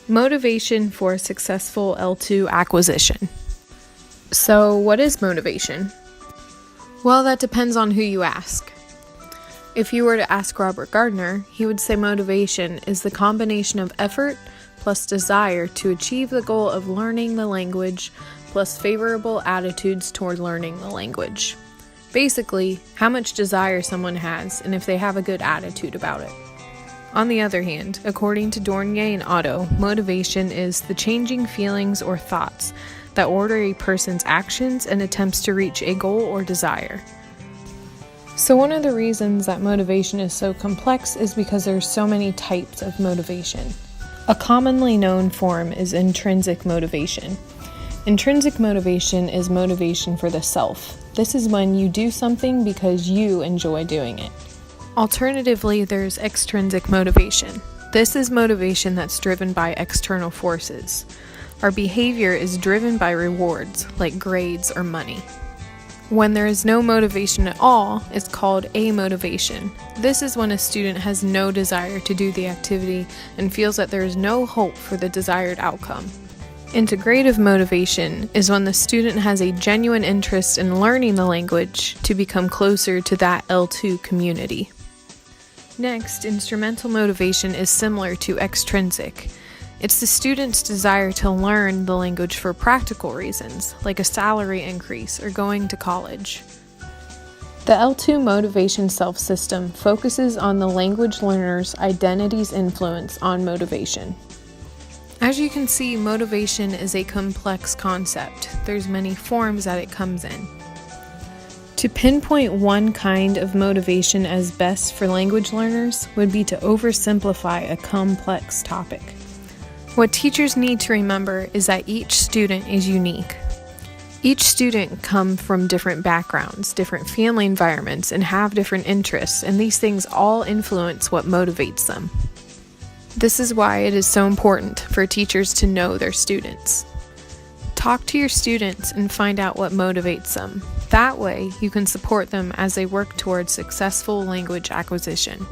Motivation for successful L2 acquisition. So, what is motivation? Well, that depends on who you ask. If you were to ask Robert Gardner, he would say motivation is the combination of effort plus desire to achieve the goal of learning the language plus favorable attitudes toward learning the language. Basically, how much desire someone has and if they have a good attitude about it. On the other hand, according to Dornier and Otto, motivation is the changing feelings or thoughts that order a person's actions and attempts to reach a goal or desire. So one of the reasons that motivation is so complex is because there are so many types of motivation. A commonly known form is intrinsic motivation. Intrinsic motivation is motivation for the self. This is when you do something because you enjoy doing it. Alternatively, there's extrinsic motivation. This is motivation that's driven by external forces. Our behavior is driven by rewards, like grades or money. When there is no motivation at all, it's called amotivation. This is when a student has no desire to do the activity and feels that there is no hope for the desired outcome. Integrative motivation is when the student has a genuine interest in learning the language to become closer to that L2 community. Next, instrumental motivation is similar to extrinsic. It's the student's desire to learn the language for practical reasons, like a salary increase or going to college. The L2 motivation self-system focuses on the language learner's identity's influence on motivation. As you can see, motivation is a complex concept. There's many forms that it comes in. To pinpoint one kind of motivation as best for language learners would be to oversimplify a complex topic. What teachers need to remember is that each student is unique. Each student comes from different backgrounds, different family environments, and have different interests, and these things all influence what motivates them. This is why it is so important for teachers to know their students. Talk to your students and find out what motivates them. That way, you can support them as they work towards successful language acquisition.